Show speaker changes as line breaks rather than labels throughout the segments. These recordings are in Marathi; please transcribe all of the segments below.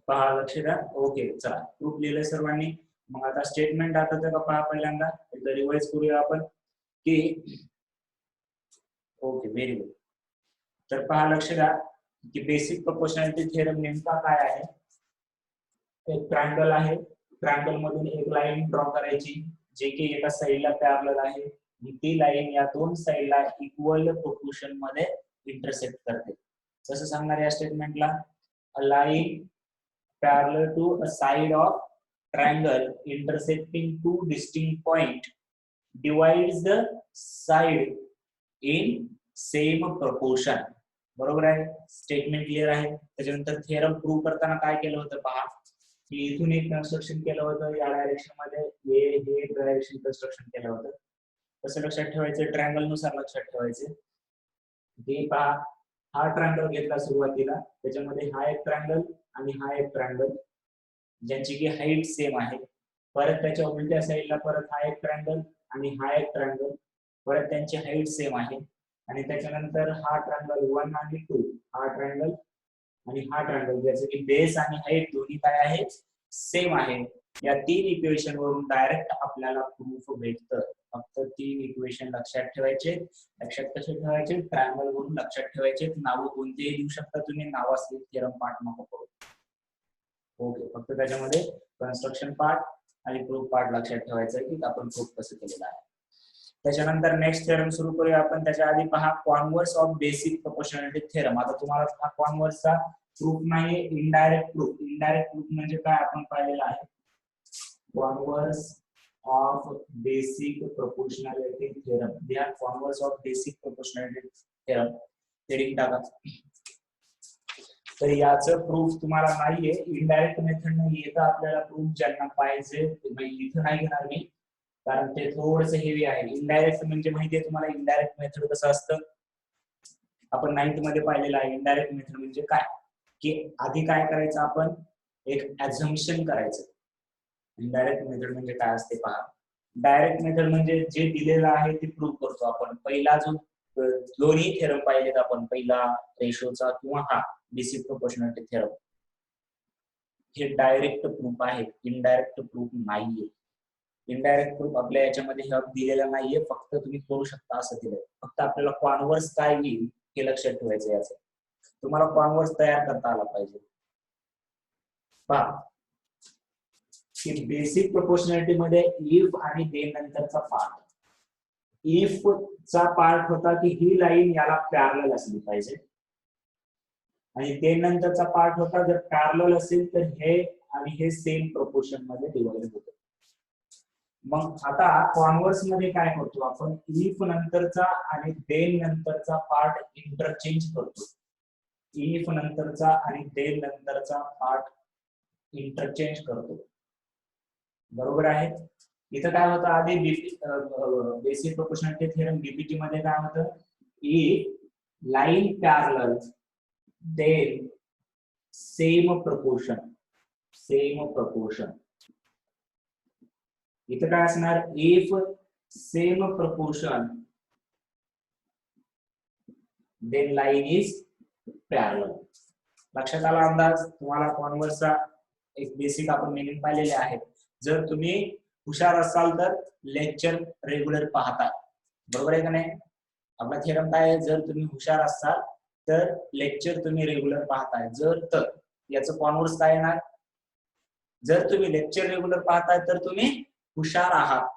पहा लक्ष द्या. ओके चला प्रूफ लिहिलंय सर्वांनी. मग आता स्टेटमेंट आठवतं का पहा पहिल्यांदा एकदा रिवाइज करूया आपण की ओके व्हेरी गुड. तर पहा लक्ष द्या की बेसिक प्रोपोर्शनॅलिटी थेरम नेमका काय आहे. एक ट्रायंगल आहे, ट्रायंगल मधून एक लाईन ड्रॉ करायची जे की एका साइडला पॅरलल आहे आणि ती लाईन या दोन साइडला इक्वल प्रोपोर्शन मध्ये इंटरसेक्ट करते. कसं सांगणार या स्टेटमेंटला, a line parallel to a side of triangle intersecting two distinct point divides the side in same proportion. बरोबर आहे, स्टेटमेंट क्लिअर आहे. त्याच्यानंतर थेरम प्रूव्ह करताना काय केलं होतं पहा की इथून एक कन्स्ट्रक्शन केलं होतं या डायरेक्शन मध्ये हे डायरेक्शन कन्स्ट्रक्शन केलं होतं. कसं लक्षात ठेवायचं, ट्रायंगल नुसार लक्षात ठेवायचे. ते पहा हा ट्रायंगल घेतला सुरुवातीला, त्याच्यामध्ये हा एक ट्रायंगल आणि हा एक ट्रायंगल ज्यांची की हाईट सेम आहे. परत त्याच्या उलट्या साईडला परत हा एक ट्रायंगल आणि हा एक ट्रायंगल, परत त्यांची हाईट सेम आहे. आणि त्याच्यानंतर हा ट्रायंगल 1 आणि 2, हा ट्रायंगल आणि हा ट्रायंगल ज्याचे की बेस आणि हाईट दोन्ही काय आहे सेम आहे. या तीन इक्वेशन वरून डायरेक्ट आपल्याला प्रूफ भेटतं. फक्त तीन इक्वेशन लक्षात ठेवायचे. लक्षात कसे ठेवायचे, ट्रायंगल वरून लक्षात ठेवायचे. नाव कोणतेही देऊ शकता तुम्ही, नावासहित थेरम पार्ट नको करू. ओके, फक्त त्याच्यामध्ये कन्स्ट्रक्शन पार्ट आणि प्रूफ पार्ट लक्षात ठेवायचं की आपण प्रूफ कसं केलेलं आहे. त्याच्यानंतर नेक्स्ट थेरम सुरू करूया आपण. त्याच्या आधी पहा converse of basic proportionality theorem. आता तुम्हाला हा कॉन्व्हर्सचा प्रूफ नाही, इनडायरेक्ट प्रूफ. इनडायरेक्ट प्रूफ म्हणजे काय आपण पाहिलेलं आहे. Converse of basic proportionality theorem. They are converse of basic proportionality theorem. Heading टाका. तर याचं प्रूफ तुम्हाला नाहीये, इनडायरेक्ट मेथड नाही येतं आपल्याला प्रूफ. ज्यांना पाहिजे इथं नाही घेणार मी कारण ते थोडस हेवी आहे. इनडायरेक्ट म्हणजे माहितीये तुम्हाला इनडायरेक्ट मेथड कसं असतं, आपण 9th मध्ये पाहिलेलं आहे. इनडायरेक्ट मेथड म्हणजे काय की आधी काय करायचं, आपण एक ऍझम्पशन करायचं. इनडायरेक्ट मेथड म्हणजे काय असते पहा. डायरेक्ट मेथड म्हणजे जे दिलेलं आहे ते प्रूव्ह करतो आपण. पहिला जो दोन्ही थेरम पाहिलेत आपण, पहिला रेशोचा किंवा हा बेसिक प्रोपोर्शनॅलिटी थेरम, हे डायरेक्ट प्रूफ आहे, इनडायरेक्ट प्रूफ नाहीये. इनडायरेक्ट प्रूफ आपल्या याच्यामध्ये दिलेला नाहीये, फक्त तुम्ही करू शकता असं दिलंय. फक्त आपल्याला कॉन्व्हर्स काय येईल हे लक्षात ठेवायचं. याचं तुम्हाला कॉन्व्हर्स तयार करता आला पाहिजे. पहा की बेसिक प्रोपोर्शनॅलिटी मध्ये इफ आणि देन नंतरचा पार्ट. इफ चा पार्ट होता की ही लाईन याला पॅरलल असली पाहिजे आणि देन नंतरचा पार्ट होता जर पॅरलल असेल तर हे आणि हे सेम प्रोपोर्शन मध्ये डिवाइड होतं. मग आता कॉन्व्हर्स मध्ये काय करतो आपण, इफ नंतरचा आणि देन नंतरचा पार्ट इंटरचेंज करतो. इफ नंतरचा आणि देन नंतरचा पार्ट इंटरचेंज करतो. बरोबर आहे. इथं काय होतं आधी बेसिक प्रोपोर्शनॅलिटी थेरम बीपीटी मध्ये काय होतं, if line parallel then same proportion. Same proportion इथं काय असणार, if same proportion then line is parallel. लक्षात आला अंदाज तुम्हाला. कॉन्व्हर्सचा एक बेसिक आपण मिनिंग पाहिलेले आहेत. जर तुम्ही हुशार असाल तर लेक्चर रेग्युलर पाहता, बरोबर आहे का नाही. आपला थेरम काय आहे, जर तुम्ही हुशार असाल तर लेक्चर तुम्ही रेग्युलर पाहताय. जर तर याचं कॉन्व्हर्स काय येणार, जर तुम्ही लेक्चर रेग्युलर पाहताय तर तुम्ही हुशार आहात.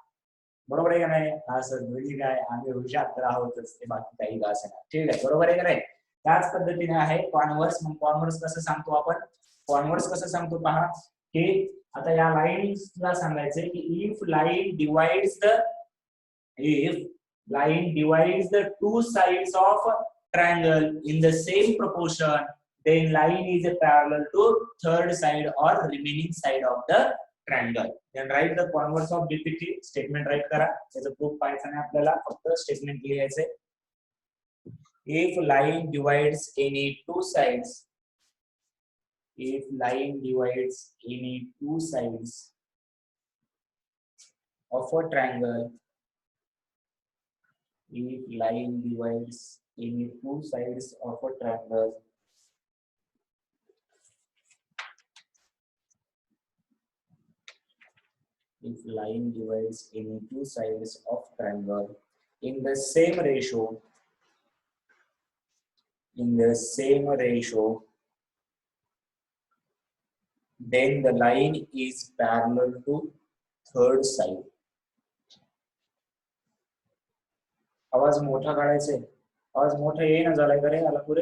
बरोबर आहे का नाही. असं म्हणजे काय, आम्ही हुशार तर आहोतच, ते बाकी काही का असेल. ठीक आहे, बरोबर आहे का नाही. त्याच पद्धतीने आहे कॉन्व्हर्स. मग कॉन्व्हर्स कसं सांगतो आपण, कॉन्व्हर्स कसं सांगतो पहा की आता या लाईनला सांगायचंय की if line divides the two sides of triangle in the same proportion, then line is parallel to third side or remaining side of the triangle. Then write the converse of BPT. Statement write करा. त्याचं प्रूफ पाहायचं नाही आपल्याला, फक्त स्टेटमेंट लिहायचंय. If line divides any two sides, if line divides any two sides of a triangle, if line divides any two sides of a triangle, if line divides any two sides of triangle in the same ratio, then the line is parallel to third side. आवाज मोठा काढायचा आहे, आवाज मोठा येईना झालाय का रे आला पुरे?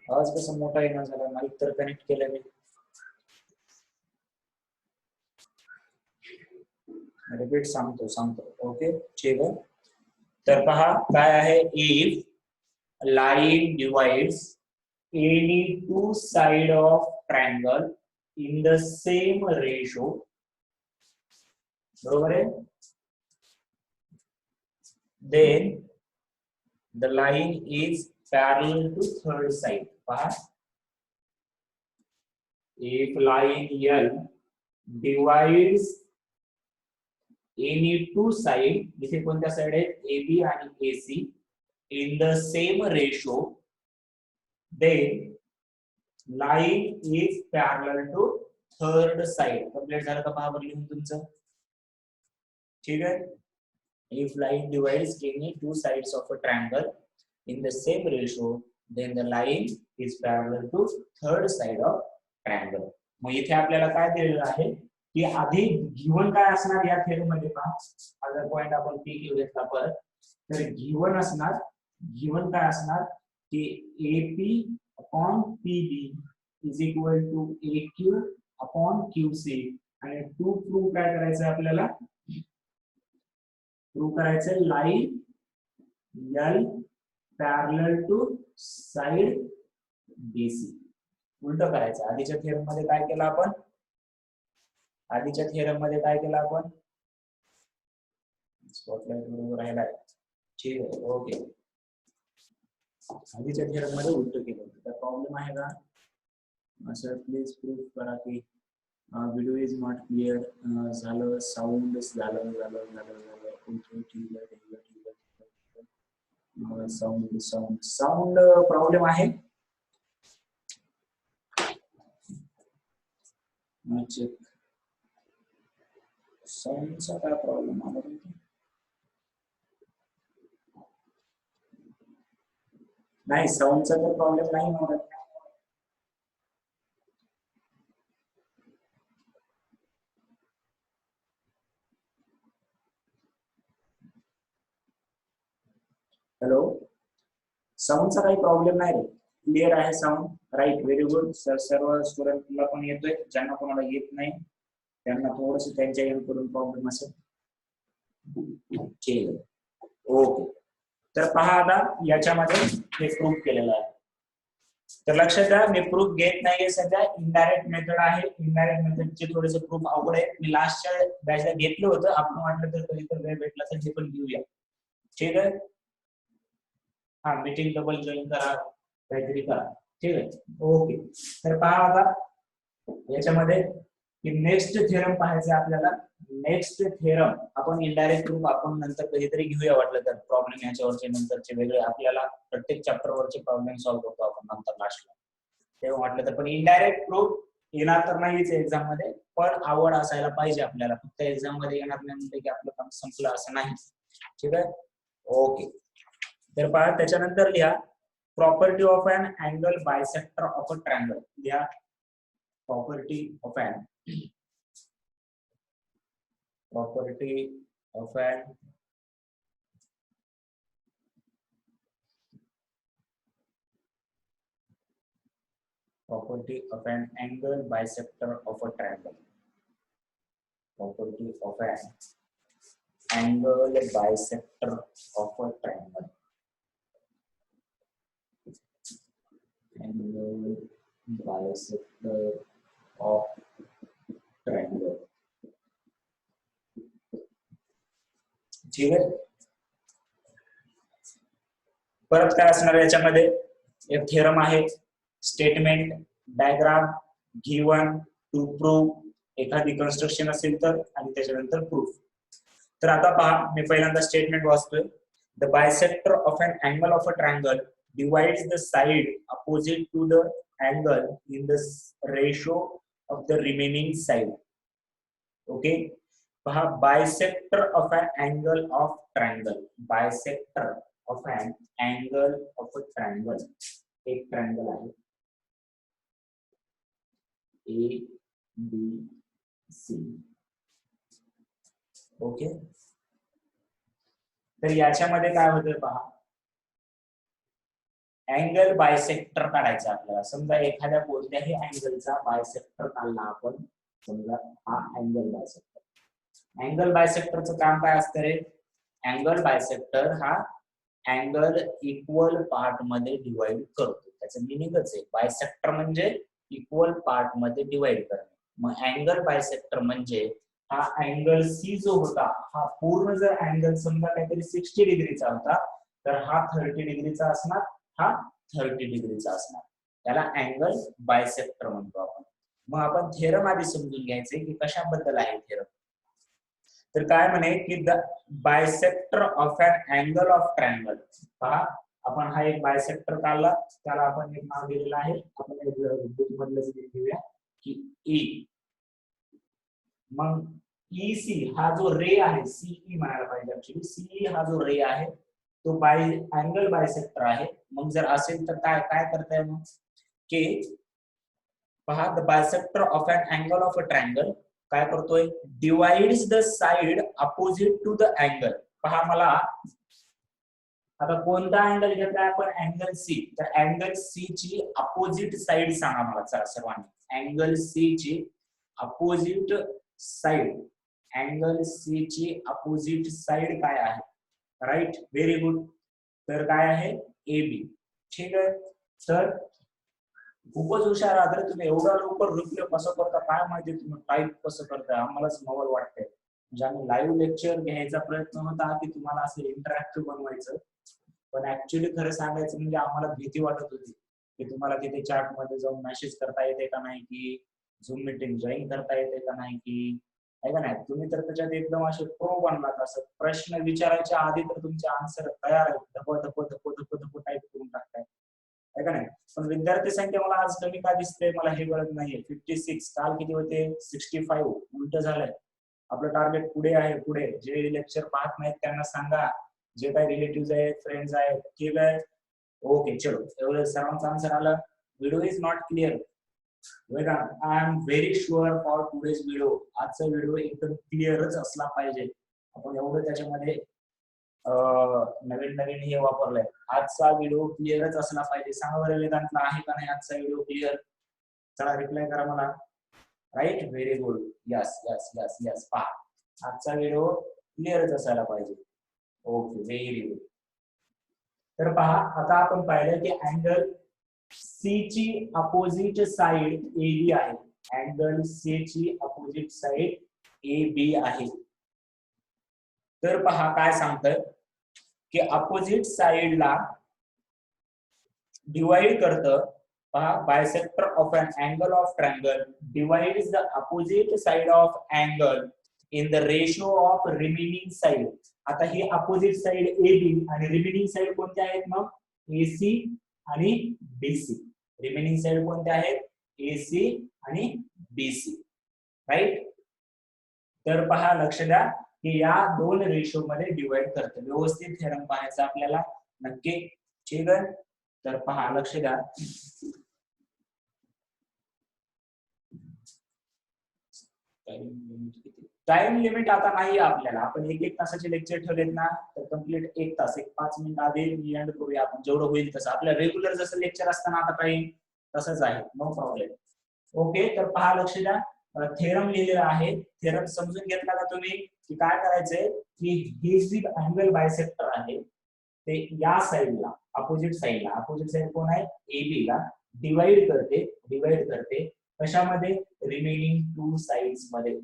आवाज कसा मोठा येईना झाला, माईक तर कनेक्ट केलाय मी. रिपीट सांगतो ओके ठीक आहे. तर पहा काय आहे, if line divides any two side of triangle in the same ratio, बरोबर आहे, then the line is parallel to third side. पहा, if line L divides any two side, इथे कोणत्या साइड आहेत, AB आणि AC, in the same ratio, then line is parallel to third side. Complete झालं का? पहा बरं लिहून तुमचं, ठीक आहे. If line divides any two sides of a triangle in the same ratio, then the line is parallel to third side of triangle. मग इथे आपल्याला काय दिलेलं आहे की आधी गिवन काय असणार या थेरम मध्ये, पहा हा जर पॉइंट आपण पी क्यू घेतला परत, तर गिवन काय असणार की AP upon PB is equal to AQ upon QC. आणि टू प्रूव्ह काय करायचं आपल्याला, प्रूव्ह करायचं line L parallel to side BC. उलट करायचं. आधीच्या थेरम मध्ये काय केलं आपण, स्पॉटलाइट बरोबर राहिलाय, ठीक आहे ओके. आधीच्या थेरम मध्ये उलट केलं होतं, काय प्रॉब्लेम आहे का? असं प्लीज प्रूव्ह करा की व्हिडिओ इज नॉट क्लिअर. झालं साऊंड झालं ठीक आहे. साऊंड प्रॉब्लेम आहे, चेक साऊंडचा काय प्रॉब्लेम आला? नाही, साऊंडचा तर प्रॉब्लेम नाही होणार. हॅलो, साऊंडचा काही प्रॉब्लेम नाही रे, क्लिअर आहे sound, right, very good sir. सर्व स्टुडंटला पण येतोय, ज्यांना कोणाला येत नाही त्यांना थोडस त्यांच्या कडून प्रॉब्लेम असेल, ठीक आहे ओके. तर पहा आता याच्यामध्ये हे प्रूफ केलेलं आहे. तर लक्षात द्या, मी प्रूफ घेत नाहीये सध्या, इनडायरेक्ट मेथड आहे. इनडायरेक्ट मेथडचे थोडेसे प्रूफ अवघड आहे. मी लास्टच्या बॅचला घेतलं होतं, आपण वाटलं तर कधी तर वेळ भेटला तर हे पण घेऊया, ठीक आहे. हा, मीटिंग डबल जॉईन करा, काहीतरी करा, ठीक आहे ओके. तर पहा आता याच्यामध्ये नेक्स्ट थेरम पाहायचं आपल्याला. नेक्स्ट थेरम आपण इनडायरेक्ट प्रूफ आपण नंतर कधीतरी घेऊया वाटलं तर. प्रॉब्लेम याच्यावरचे नंतरचे वेगळे, आपल्याला प्रत्येक चॅप्टर वरचे प्रॉब्लेम सॉल्व्ह करतो आपण नंतर लास्टला, तेव्हा वाटलं तर. पण इनडायरेक्ट प्रूफ येणार तर नाहीच एक्झाम मध्ये, पण आवड असायला पाहिजे आपल्याला. फक्त एक्झाम मध्ये येणार नाही म्हणजे की आपलं काम संपलं असं नाही, ठीक आहे ओके. तर पहा त्याच्यानंतर लिहा property of an angle bisector of a triangle. लिहा property of an angle bisector of a triangle. Property of an angle bisector of a triangle. Angle bisector of triangle, ठीक आहे. परत काय असणार याच्यामध्ये, एक थेरम आहे, statement, diagram, given, to prove, एखादी कन्स्ट्रक्शन असेल तर, आणि त्याच्यानंतर प्रूफ. तर आता पहा, मी पहिल्यांदा स्टेटमेंट वाचतोय. The bisector of an angle of a triangle divides the side opposite to the angle in the ratio of the remaining side. Okay, पहा bisector of an angle of triangle. Bisector of an angle of a triangle. एक triangle आहे A B C. ओके, तर याच्यामध्ये काय होतं पहा, अँगल बायसेक्टर काढायचा आपल्याला. समजा एखाद्या कोणत्याही अँगलचा बायसेक्टर काढला आपण, समजा हा अँगल बायसेक्टर. अँगल बायसेक्टरचं काम काय असतं रे? अँगल बायसेक्टर हा अँगल इक्वल पार्ट मध्ये डिवाइड करतो. त्याचं मिनिंगच आहे बायसेक्टर म्हणजे इक्वल पार्ट मध्ये डिवाइड करणे. मग अँगल बायसेक्टर म्हणजे हा अँगल सी जो होता, हा पूर्ण जर अँगल समजा काहीतरी 60 डिग्रीचा होता, तर हा 30 डिग्रीचा असणार, हा 30 डिग्रीचा असणार. त्याला अँगल बायसेक्टर म्हणतो आपण. मग आपण थेरम आधी समजून घ्यायचे की कशाबद्दल आहे थेरम. तर काय म्हणे की the bisector of an angle of triangle. पहा, आपण हा एक बायसेक्टर काढला, त्याला आपण एक नाव दिलेलं आहे, आपण बुक मधलं घेऊया की ई. मग EC हा जो रे आहे, सीई म्हणायला पाहिजे ऍक्च्युली, सीई हा जो रे आहे तो अँगल बायसेक्टर आहे. मग जर असेल तर काय काय करताय मग की पहा, the bisector of an angle of a triangle काय करतोय, divides the side opposite to the angle. पहा, मला आता कोणता अँगल घेतलाय आपण, अँगल सी. तर अँगल सी ची अपोजिट साइड सांगा मला चला सर्वांनी. अँगल सी ची अपोजिट साइड, अँगल सी ची अपोजिट साइड काय आहे? Right, very good. तर काय आहे, ए बी. ठीक आहे, तर खूपच हुशार आहात रे तुम्ही. एवढा लवकर रिप्ले कसं करता काय माहिती, तुम्ही टाईप कसं करताय आम्हालाच नवल वाटतंय. म्हणजे आम्ही लाईव्ह लेक्चर घ्यायचा प्रयत्न होता की तुम्हाला असं इंटरॅक्टिव्ह बनवायचं, पण ऍक्च्युली खरं सांगायचं म्हणजे आम्हाला भीती वाटत होती की तुम्हाला तिथे चॅट मध्ये जाऊन मेसेज करता येते का नाही, की झूम मीटिंग जॉईन करता येते का नाही, की आहे का नाही. तुम्ही तर त्याच्यात एकदम असे प्रो बनलात. असं प्रश्न विचारायच्या आधी तर तुमचे आन्सर तयार आहेत, धप धप धप धप धप टाईप करून टाकताय, आहे का नाही. पण विद्यार्थी संख्या मला आज कमी का दिसते मला हे कळत नाहीये. 56, काल किती होते, 65. उलट झालंय. आपलं टार्गेट पुढे आहे, पुढे. जे लेक्चर पाहत नाहीत त्यांना सांगा, जे काही रिलेटिव्ह आहेत, फ्रेंड्स आहेत, ठीक आहे. ओके, चलो, एवढं सर्वांचा आन्सर आला. Video is not clear. I am very sure for today's video. आजचा व्हिडिओ एकदम क्लिअरच असला पाहिजे. आपण एवढं त्याच्यामध्ये नवीन नवीन हे वापरलंय. आजचा व्हिडिओ क्लिअरच असला पाहिजे. सांगा बरं वेदांतला, आहे का नाही आजचा व्हिडिओ क्लिअर? चला रिप्लाय करा मला. Right, very good. Yes yes yes yes. पहा, आजचा व्हिडिओ क्लिअरच असायला पाहिजे. Okay, very good. तर पहा, आता आपण पाहिलं की अँगल सी ची अपोजिट साइड ए बी आहे. अँगल सी ची अपोजिट साइड ए बी आहे. तर पहा काय सांगतंय की अपोजिट साइडला डिवाइड करतं. पहा, bisector of an angle of triangle divides the opposite side of angle in the ratio of remaining side. आता ही अपोजिट साइड ए बी आणि रिमेनिंग साइड कोणत्या आहेत मग, AC आणि BC. रिमेनिंग साइड कोणत्या आहेत, AC आणि BC. राईट. तर पहा, लक्ष द्या की या दोन रेशो मध्ये डिवाइड करतं. व्यवस्थित थेरम पाहायचा आपल्याला नक्की. ठीक आहे, तर पहा, लक्ष द्या. टाइम लिमिट आता नाही आपल्याला. आपण एक एक तासाचे लेक्चर ठेवलेत ना, तर कम्प्लीट 1 तास, 5 मिनिट आधी मी एंड करूया आपण. जेवढं होईल तसं. आपलं रेग्युलर जसं लेक्चर असताना आता काही तसंच आहे, नो प्रॉब्लेम. ओके, तर पहा, लक्ष द्या. थेरम लिहिलेला आहे. थेरम समजून घेतला का तुम्ही, की काय करायचंय की हे जे अँगल बायसेक्टर आहे ते या साइडला, अपोजिट साइड कोण आहे, AB ला डिवाइड करते कशामध्ये, रिमेनिंग 2 साइड्स मध्ये.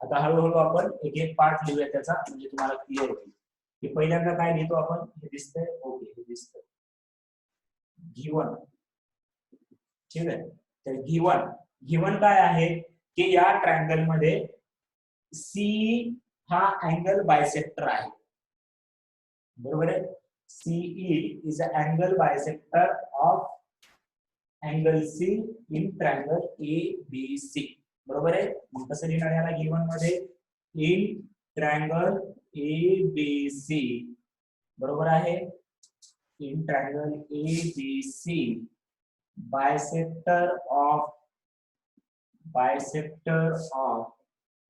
आता हळूहळू आपण एक एक पार्ट लिहूया त्याचा, म्हणजे तुम्हाला क्लिअर होईल. की पहिल्यांदा काय लिहितो आपण, हे दिसतंय. ओके, हे दिसतंय गिवन. ठीक आहे, तर गिवन काय आहे की या ट्रायंगल मध्ये सी हा अँगल बायसेक्टर आहे. बरोबर आहे. CE is a angle bisector of angle C in triangle A B C. बरोबर आहे. मग कसं लिहिणार याला गिवन मध्ये in triangle A B C. बरोबर आहे. In triangle A B C bisector of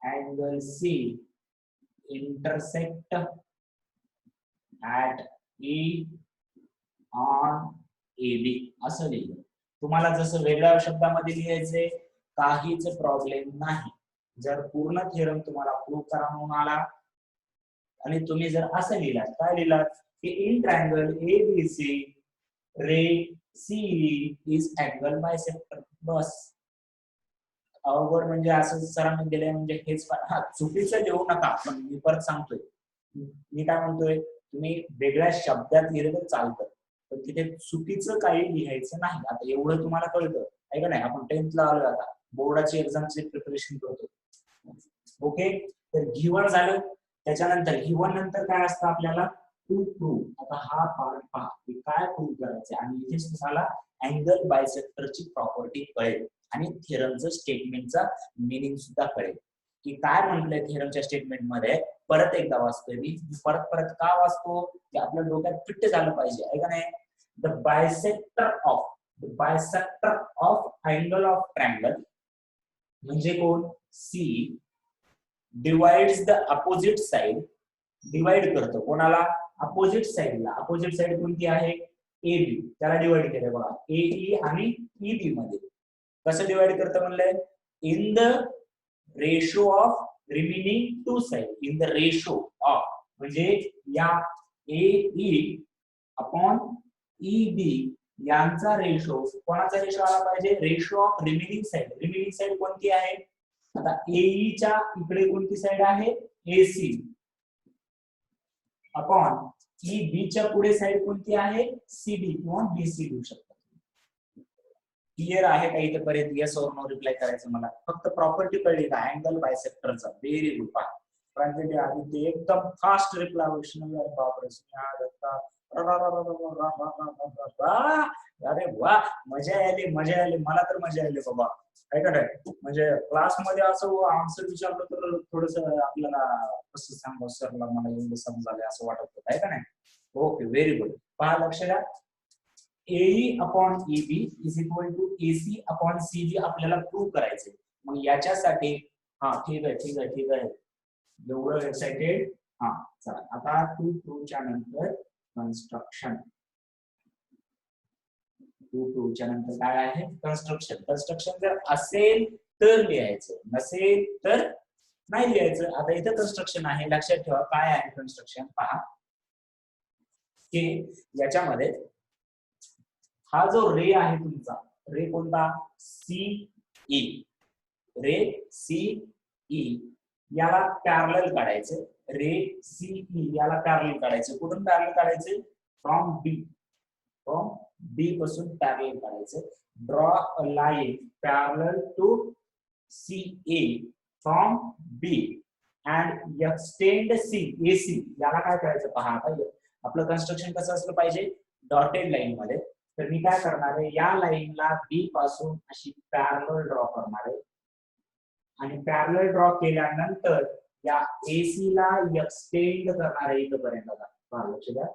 angle C intersect at E on AB असं लिहिलं. तुम्हाला जसं वेगळ्या शब्दामध्ये लिहायचे काहीच प्रॉब्लेम नाही. जर पूर्ण थेरम तुम्हाला प्रूव्ह करा म्हणून आला आणि तुम्ही जर असं लिहिलात, काय लिहिलात की in triangle ABC ray CE is angle bisector. बस. अवघड म्हणजे असं सरांनी दिलंय म्हणजे हेच. चुकीचं लिहू नका. पण मी परत सांगतोय, मी काय म्हणतोय, तुम्ही वेगळ्या शब्दात लिहिलं तर चालतं, पण तिथे चुकीचं काही लिहायचं नाही. आता एवढं तुम्हाला कळतं आहे का नाही. आपण 10th ला आलोय, आता बोर्डाची एक्झामची प्रिपरेशन करतो. ओके. तर गिवन झालं. त्याच्यानंतर गिवन नंतर काय असतं आपल्याला टू प्रूव्ह. आता हा पार्ट पहा की काय प्रूव्ह करायचं आणि इथेच तुम्हाला अँगल बायसेक्टरची प्रॉपर्टी कळेल आणि थेरमचं स्टेटमेंटचा मीनिंग सुद्धा कळेल की काय म्हटलंय थेरमच्या स्टेटमेंट मध्ये. परत एकदा वाचतोय मी. परत का वाचतो की आपल्या डोक्यात फिट झालं पाहिजे आहे का नाही. The bisector of angle of triangle म्हणजे कोण C divides the opposite side. Divide करतो कोणाला अपोजिट साइडला. अपोजिट साइड कोणती आहे ए बी. त्याला डिवाइड केलं बघा ए आणि ई बी मध्ये. कसं डिवाइड करतं म्हणलंय in the ratio of remaining two side. In the ratio of म्हणजे या ए अपॉन ई बी यांचा रेशो. कोणाचा रेशो आला पाहिजे ratio of remaining side. Remaining side कोणती आहे आता ए च्या इकडे कोणती साइड आहे एसी अपॉन ई बी च्या पुढे साइड कोणती आहे सीबी किंवा बीसी लिहू शकतो. क्लियर आहे का इथेपर्यंत. येस और नो रिप्लाय करायचं मला. फक्त प्रॉपर्टी कळली का अँगल बायसेक्टरचा. Very good. प्रांजली आदित्य एकदम फास्ट रिप्लाय. वैष्णवी बापरे. अरे वा मजा आली मला तर मजा आली बाबा. काय करायचं म्हणजे क्लासमध्ये असं आन्सर विचारलं तर थोडस आपल्याला कसं सांगू सरला मला एवढं समजायला असं वाटत होतं आहे का नाही. Okay very good. पहा लक्ष द्या. AE upon EB is equal to AC upon CB आपल्याला प्रूव्ह करायचे. मग याच्यासाठी ठीक आहे एवढं एक्साइटेड. चला आता टू प्रूव्हच्या नंतर कन्स्ट्रक्शन. टू प्रूव्हच्या नंतर काय आहे कन्स्ट्रक्शन. कन्स्ट्रक्शन जर असेल तर लिहायचं, नसेल तर नाही लिहायचं. आता इथं कन्स्ट्रक्शन आहे. लक्षात ठेवा काय आहे कन्स्ट्रक्शन. पहा की याच्यामध्ये हा जो रे आहे तुमचा रे कोणता सीई. रे सीई याला पॅरलल काढायचे. रे सीई याला पॅरलल काढायचे. कुठून पॅरलल काढायचे फ्रॉम बी पासून पॅरलल काढायचे. Draw a line parallel to CA from B and extend C AC. याला काय करायचं पहा. आता आपलं कन्स्ट्रक्शन कसं असलं पाहिजे डॉटेड लाईन मध्ये. तर मी काय करणार आहे या लाईनला बी पासून अशी पॅरलल ड्रॉ करणार आहे आणि पॅरलल ड्रॉ केल्यानंतर या एसी ला एक्सटेंड करणार आहे इथपर्यंत. आता लक्ष द्या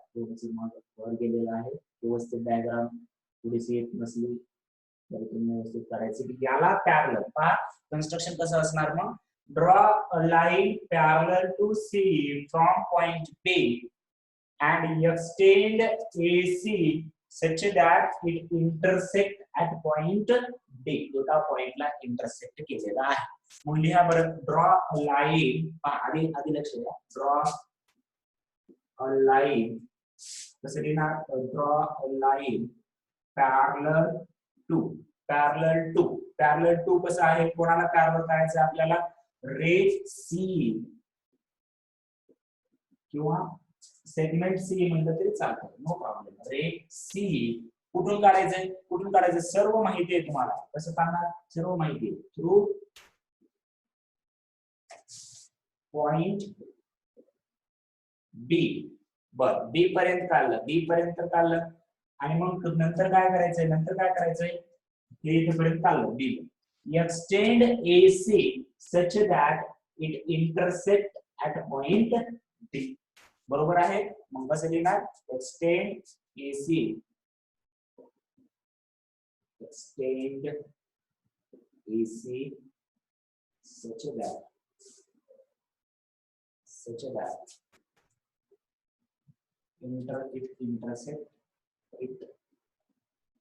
वर गेलेला आहे. व्यवस्थित डायग्राम थोडीशी येत नसली तर तुम्ही व्यवस्थित करायचे की याला पॅरलल. पहा कन्स्ट्रक्शन कसं असणार मग. Draw a line parallel to C from point B and extend AC such that it intersect at point D. एका पॉइंटला इंटरसेक्ट केलेला आहे. मग लिहा बरं ड्रॉ अ लाईन. आधी लक्ष द्या. ड्रॉ अ लाईन कसं लिहिणार draw a line parallel to कसं आहे कोणाला पॅरलल करायचं आपल्याला रे सी किंवा सेगमेंट सी म्हणलं तरी चालतं. No problem. रे सी कुठून काढायचं सर्व माहिती आहे तुम्हाला. कसं काढणार सर्व माहिती आहे थ्रू पॉइंट बी. बर बी पर्यंत काढलं आणि मग नंतर काय करायचंय हे इथेपर्यंत चाललं D. Extend AC such that it intersect at point D. बरोबर आहे. मग कसं लिहिणार? Extend AC, extend AC such that it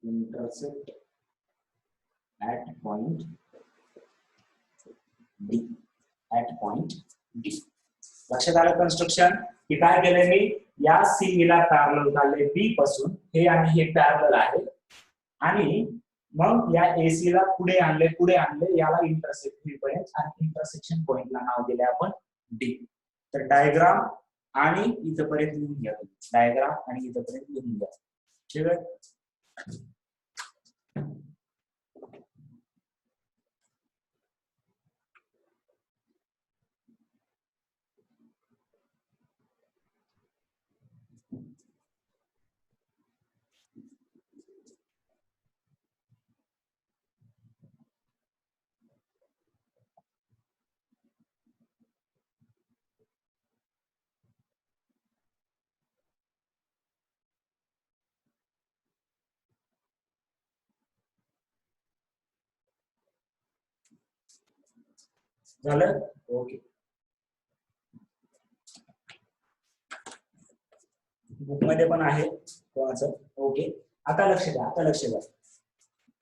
intersect at point D. लक्षात आलं कन्स्ट्रक्शन की काय केलंय मी? या सी ला पॅरलल काढले बी पासून, हे आणि हे पॅरलल आहे, आणि मग या एसी ला पुढे आणले याला इंटरसेक्ट पॉइंट, आणि इंटरसेक्शन पॉइंटला नाव दिले आपण डी. तर डायग्राम आणि इथपर्यंत लिहून घ्या, डायग्राम आणि इथपर्यंत लिहून घ्या. ठीक आहे. झालं? ओके. बुक मध्ये पण आहे कोणाचं. ओके. आता लक्ष द्या.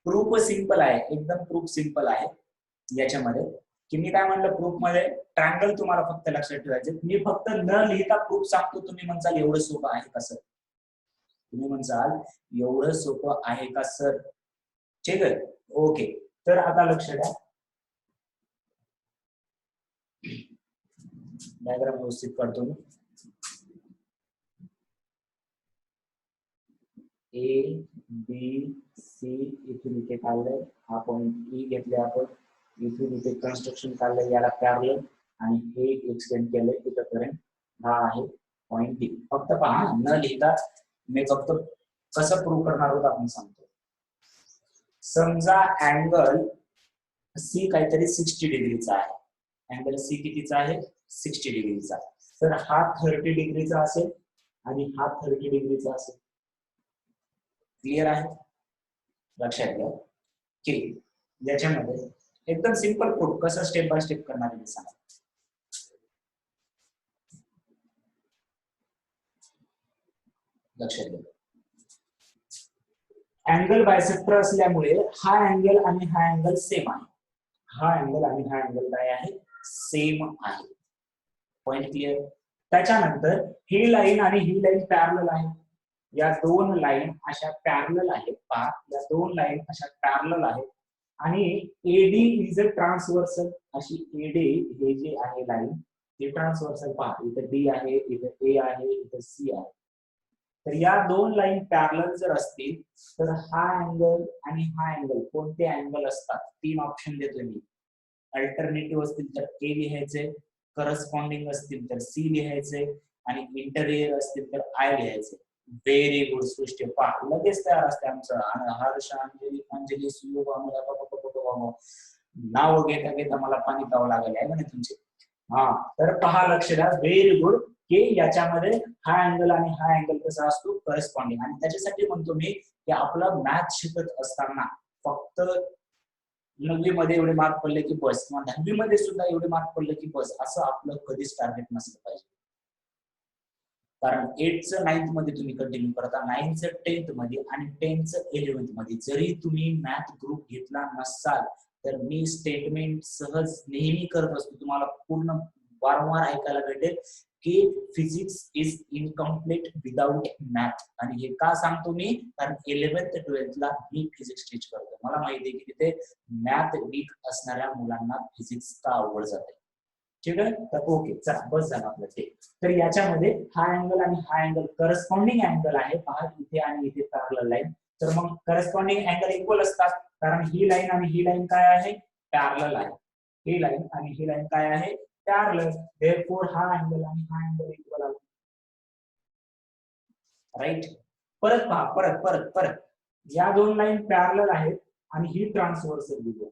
प्रूफ सिंपल आहे, एकदम प्रूफ सिंपल आहे याच्यामध्ये. की मी काय म्हणलं, प्रूफ मध्ये ट्रायंगल तुम्हाला फक्त लक्षात ठेवायचे. मी फक्त न लिहिता प्रूफ सांगतो. तुम्ही म्हणसाल एवढं सोपं आहे का सर? एवढं सोपं आहे का सर? ठीक आहे. ओके. तर आता लक्ष द्या, डायग्राम व्यवस्थित काढतो मी. ए बी सी इथून इथे काढलंय, हा पॉइंट ई घेतले आपण, इथून इथे कन्स्ट्रक्शन काढलंय याला पॅरलल, आणि हे एक्सटेंड केलंय इथपर्यंत, हा आहे पॉइंट डी. फक्त पहा, न लिहिता मी फक्त कसं प्रूव्ह करणार आहोत आपण सांगतो. समजा अँगल सी काहीतरी 60 डिग्रीचा आहे. अँगल सी कितीचा आहे? 60 डिग्रीचा. तर हा 30 डिग्रीचा असेल आणि हा 30 डिग्रीचा असेल. क्लिअर आहे? लक्षात घ्या की याच्यामध्ये एकदम सिंपल प्रूफ कसं स्टेप बाय स्टेप करणार आहे सांगा. लक्षात घ्या, अँगल बायसेक्टर असल्यामुळे हा अँगल आणि हा अँगल सेम आहे. हा अँगल आणि हा अँगल काय आहे? सेम आहे. Point clear? त्याच्यानंतर ही लाईन आणि ही लाईन पॅरलल आहे. या दोन लाईन अशा पॅरलल आहेत. पहा, या दोन लाईन अशा पॅरलल आहेत, आणि एडी इज अ ट्रान्सव्हर्सल. अशी एडी हे जे आहे लाईन ते ट्रान्सव्हर्सल. पहा, इथे डी आहे, इथे ए आहे, इथे सी आहे. तर या दोन लाईन पॅरलल जर असतील तर हा अँगल आणि हा अँगल कोणते अँगल असतात? 3 ऑप्शन देतोय मी. अल्टरनेटिव्ह असतील तर ए लिहायचे, करस्पॉन्डिंग असतील तर सी लिहायचे, आणि इंटरियर असतील तर आय लिहायचे. व्हेरी गुड सृष्टी. पहा, लगेच तयार असते आमचं. हर्ष, अंजली, सुयोग, नाव घेता घेता मला पाणी प्यावं लागेल आहे ना तुमचे. हा, तर पहा, लक्ष द्या. Very good. की याच्यामध्ये हा अँगल आणि हा अँगल कसा असतो? करस्पॉन्डिंग. आणि त्याच्यासाठी म्हणतो मी की आपलं मॅथ शिकत असताना फक्त 9वी मध्ये एवढे मार्क पडले की बस, किंवा 10वी मध्ये सुद्धा एवढे मार्क पडले की बस, असं आपलं कधीच टार्गेट नसलं पाहिजे. कारण 8th 9th मध्ये तुम्ही कंटिन्यू करता, 9th 10th मध्ये आणि 10th 11th मध्ये जरी तुम्ही मॅथ ग्रुप घेतला नसाल तर मी स्टेटमेंट सहज नेहमी करत असतो. तुम्हाला पूर्ण वारंवार ऐकायला भेटेल की physics is incomplete without math. आणि हे का सांगतो मी? कारण 11th 12th ला मी फिजिक्स टीच करतो. मला माहिती आहे की तिथे मॅथ वीक असणाऱ्या मुलांना फिजिक्स का अवघड जाते. ठीक आहे. तर ओके, चला बस झालं आपलं ते. तर याच्यामध्ये हा अँगल आणि हा अँगल करस्पॉन्डिंग अँगल आहे. पहा, इथे आणि इथे पॅरलल लाईन. तर मग करस्पॉन्डिंग अँगल इक्वल असतात, कारण ही लाईन आणि ही लाईन काय आहे? पॅरलल आहे. ही लाईन आणि ही लाईन काय आहे? पॅरलल. देअरफॉर हा अँगल आणि हा अँगल इक्वल आहे. राईट? परत पहा, परत या दोन लाईन पॅरलल आहेत, आणि ही ट्रान्सव्हर्सल लिहूया.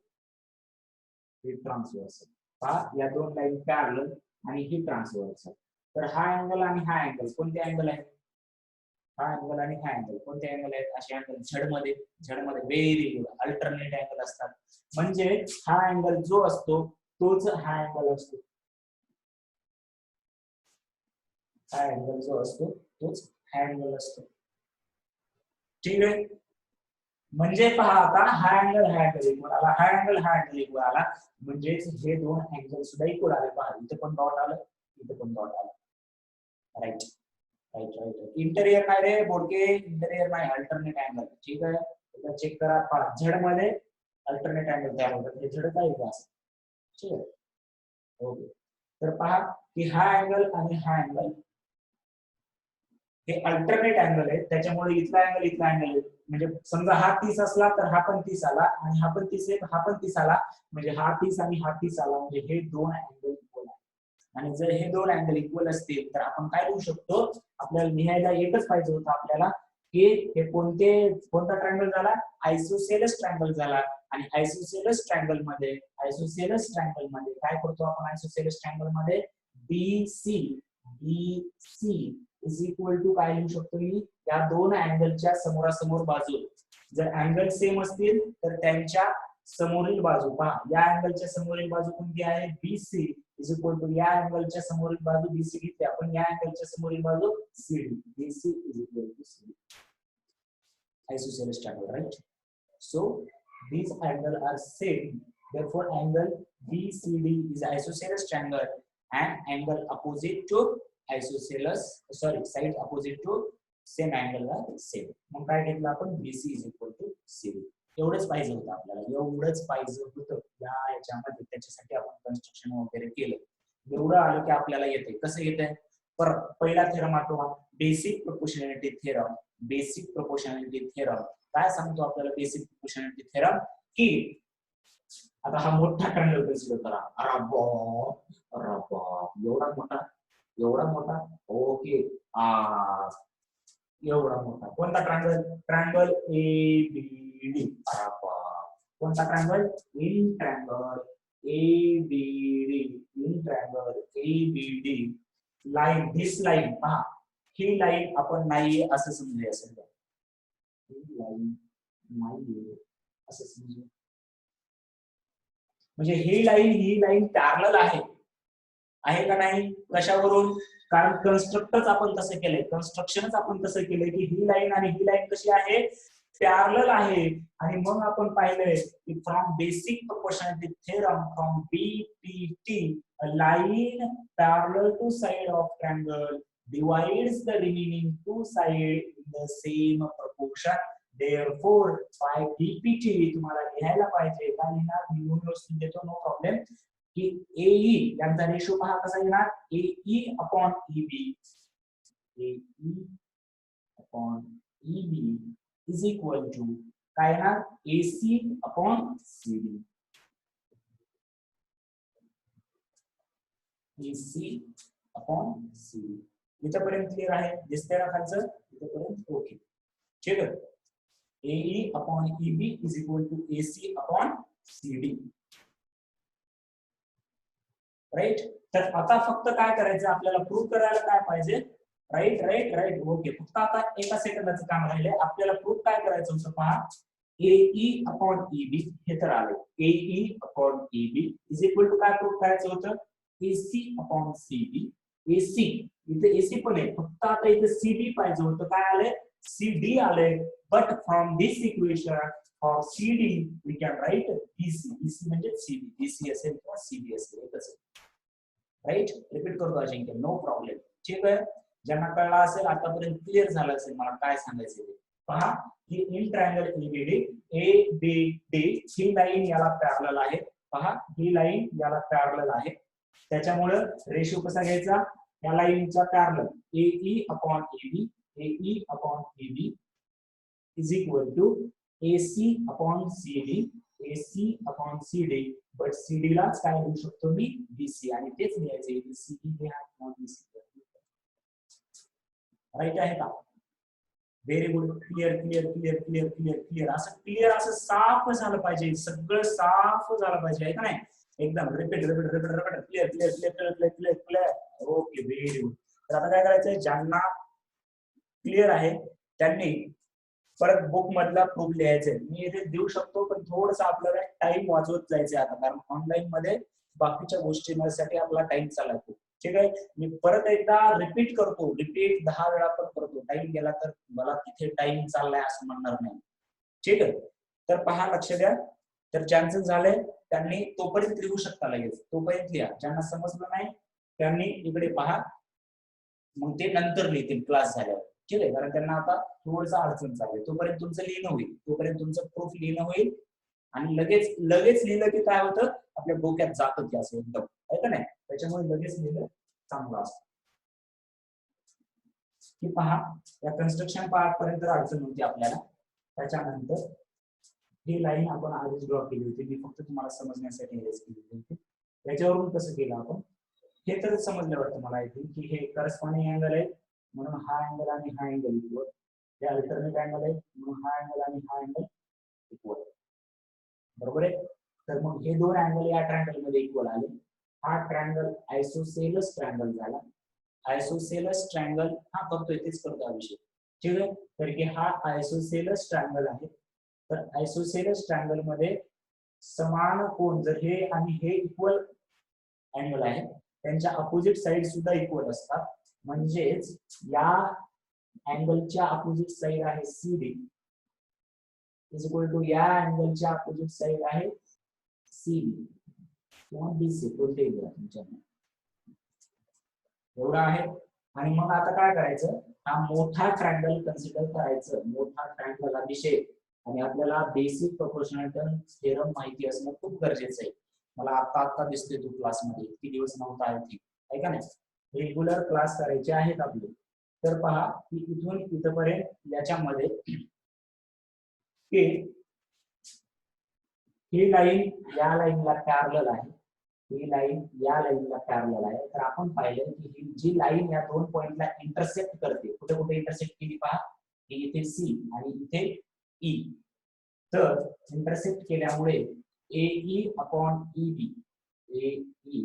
ही ट्रान्सव्हर्सल पहा, या दोन लाईन पॅरलल आणि ही ट्रान्सव्हर्सल. तर हा अँगल आणि हा अँगल कोणते अँगल आहेत? हा अँगल आणि हा अँगल कोणते अँगल आहेत? असे अँगल झडमध्ये व्हेरी गुड अल्टरनेट अँगल असतात. म्हणजे हा अँगल जो असतो तोच हा अँगल असतो. हा अँगल जो असतो तोच हा अँगल असतो. ठीक आहे. म्हणजे पहा आता हा अँगल इक्वल आला, हा अँगल इक्वल आला, म्हणजेच हे दोन अँगल सुद्धा इक्वल आले. पहा इथे पण डॉट आलं, इथे पण डॉट आलं. Right right right. इंटेरियर नाही रे बोडके, इंटेरियर नाही, अल्टरनेट अँगल. ठीक आहे, एकदा चेक करा. पहा झड मध्ये अल्टरनेट अँगल तयार होतात. हे झड काय आहे? ठीक आहे, ओके. तर पहा की हा अँगल आणि हा अँगल हे अल्टरनेट अँगल आहे, त्याच्यामुळे इथला अँगल म्हणजे समजा हा 30 असला तर हा पण 30 आला, आणि हा पण 30 आहे, हा पण 30 आला, म्हणजे हा 30 आणि हा 30 आला, म्हणजे हे दोन अँगल इक्वल आहे. आणि जर हे दोन अँगल इक्वल असतील तर आपण काय लिहू शकतो? आपल्याला लिहायला एकच पाहिजे होतं आपल्याला, की हे कोणता ट्रायंगल झाला? आयसोसेलेस ट्रायंगल झाला. आणि आयसोसेलेस ट्रायंगल मध्ये काय करतो आपण? आयसोसेलेस ट्रायंगल मध्ये BC इज इक्वल टू काय लिहू शकतो मी? या दोन अँगलच्या समोरासमोर बाजू जर अँगल सेम असतील तर त्यांच्या समोरील बाजू, पहा या अँगलच्या समोरील बाजू कोणती आहे? BC इज इक्वल टू या अँगलच्या समोरील बाजू BC घेतली आपण, या अँगलच्या समोरील बाजू CD. BC is equal to CD. Isosceles triangle, right? So these angles are same. Therefore, angle BCD is isosceles triangle, and angle opposite to side opposite to same angle are same. मग काय घेतलं आपण? BC is equal to CD. एवढंच पाहिजे होतं आपल्याला, एवढंच पाहिजे होतं या याच्यामध्ये. त्याच्यासाठी आपण कन्स्ट्रक्शन वगैरे केलं. एवढं आलं की आपल्याला येते. कसं येते? पहिला थेरम आठवा, basic proportionality theorem. Basic proportionality theorem काय सांगतो आपल्याला? बेसिक प्रोपोर्शनॅलिटी थेरम की आता हा मोठा ट्रायंगल कन्सिडर करा. अरे बाप, एवढा मोठा, ओके. एवढा मोठा कोणता ट्रायंगल? Triangle ABD. अरे बाप, कोणता triangle? In triangle ABD. Line, this line पहा, ही लाईन आपण नाही असं समजूया. सध्या ही लाईन नाही असं समजूया, म्हणजे ही लाईन पॅरलल आहे का नाही? कशावरून? कारण कन्स्ट्रक्शनच आपण तसं केलंय की ही लाईन आणि ही लाईन कशी आहे? पॅरलल आहे. आणि मग आपण पाहिलंय की from basic proportionality theorem, from BPT, a line parallel to side of triangle divides the remaining two sides in the same proportion. Therefore, by BPT तुम्हाला लिहायला पाहिजे, काय लिहिणार? लिहून व्यवस्थित देतो, नो प्रॉब्लेम. की AE यांचा रेशो पहा कसा येणार? AE upon EB. AE upon EB is equal to काय येणार? AC upon CD. AC upon CD. इथपर्यंत क्लिअर आहे? दिसतंय ना खालचं? इथपर्यंत ओके. ठीक आहे. AE upon EB is equal to AC upon CD. Right. तर आता फक्त काय करायचं आपल्याला? प्रूव्ह करायला काय पाहिजे? Right okay. फक्त आता एका सेकंदाचं काम राहिले. आपल्याला प्रूव्ह काय करायचं होतं पहा. AE अपॉन EB हे तर आले. AE upon EB is equal to काय प्रूव्ह करायचं होतं? AC upon CD. AC इथे AC पण आहे, फक्त आता इथे CD पाहिजे होतं. काय आले? CD आले. But from this equation for CD we can write BC. BC म्हणजे CD. BC असेल किंवा CD असेल, एकच आहे. राईट. रिपीट करतो अजिंक्य, नो प्रॉब्लेम. ठीक आहे. ज्यांना कळला असेल आतापर्यंत क्लिअर झालं असेल मला काय सांगायचं ते. पहा की in triangle ABD he line याला पॅरलल आहे. पहा ही लाईन याला पॅरलल आहे. त्याच्यामुळे रेशो कसा घ्यायचा? या लाईनचा parallel AE upon EB is equal to AC upon CD. But CD लाच काय लिहू शकतो मी? BC. आणि तेच लिहायचे CD लिहा किंवा BC. राईट आहे का? Very good. Clear clear clear clear clear clear. असं क्लिअर असं साफ झालं पाहिजे, सगळं साफ झालं पाहिजे आहे का नाही. एकदम repeat repeat repeat repeat clear clear clear clear clear clear clear. Okay very good. तर आता काय करायचंय, ज्यांना क्लिअर आहे त्यांनी परत बुक मधला प्रूफ लिहायचंय. मी इथे देऊ शकतो पण थोडस आपल्याला टाइम वाचवत जायचंय आता, कारण ऑनलाईन मध्ये बाकीच्या गोष्टींसाठी आपला टाइम चालतो. ठीक आहे. मी परत एकदा रिपीट करतो, रिपीट 10 वेळा पण करतो. टाइम गेला तर मला तिथे टाइम चाललाय असं म्हणणार नाही. ठीक आहे. तर पहा, लक्ष द्या. तर ज्यांचं झालंय त्यांनी तोपर्यंत लिहू शकता, लगेच तोपर्यंत लिहा. ज्यांना समजलं नाही त्यांनी इकडे पहा, मग ते नंतर लिहितील क्लास झाल्यावर. ठीक आहे. कारण त्यांना आता थोडस अडचण चालू आहे. तोपर्यंत तुमचं लिहिणं होईल, तोपर्यंत तुमचं प्रूफ लिहिणं होईल. आणि लगेच लगेच लिहिलं की काय होतं, आपल्या डोक्यात जातं की असं एकदम, आहे का नाही. त्याच्यामुळे लगेच लिहिलं चांगलं असतं. की पहा, या कन्स्ट्रक्शन पार्ट पर्यंत अडचण होती आपल्याला. त्याच्यानंतर ही लाईन आपण आधीच ड्रॉ केली होती, मी फक्त तुम्हाला समजण्यासाठी हेच केली होती. त्याच्यावरून कसं केलं आपण हे तर समजलं वाटतं मला इथे, की हे करस्पॉन्डिंग अँगल आहे म्हणून हा अँगल आणि हा अँगल इक्वल. हे अल्टरनेट अँगल आहे म्हणून हा अँगल आणि हा अँगल इक्वल. बरोबर आहे. तर मग हे दोन अँगल या ट्रायंगल मध्ये इक्वल आले. हा ट्रायंगल आयसोसेलस ट्रायंगल झाला. आयसोसेलस ट्रायंगल हा करतोय तेच करतो हा विषय. ठीक आहे. तर की हा आयसोसेलस ट्रायंगल आहे. तर आयसोसेलस ट्रायंगल मध्ये समान कोण, जर हे आणि हे इक्वल अँगल आहे, त्यांच्या अपोजिट साइड सुद्धा इक्वल असतात. म्हणजेच या अँगलच्या अपोजिट साइड आहे CD इज इक्वल टू या अँगलच्या अपोजिट साइड आहे CB किंवा BC, कोणतेही घ्या तुमच्या. एवढा आहे. आणि मग आता काय करायचं, हा मोठा ट्रायंगल कन्सिडर करायचं. मोठा ट्रायंगल हा विषय, आणि आपल्याला बेसिक प्रोपोर्शनल थेरम माहिती असणं खूप गरजेचं आहे. मला आता दिसतोय तू क्लासमध्ये, इतके दिवस नव्हता आहे का नाही. रेग्युलर क्लास करायचे आहेत आपले. तर पहा की इथून इथपर्यंत याच्यामध्ये ही लाईन या लाईनला पॅरलल आहे, ही लाईन या लाईनला पॅरलल आहे. तर आपण पाहिलं की ही जी लाईन या दोन पॉइंटला इंटरसेक्ट करते, कुठे कुठे इंटरसेक्ट केली पहा, की इथे C आणि इथे E. तर इंटरसेक्ट केल्यामुळे AE upon EB, AE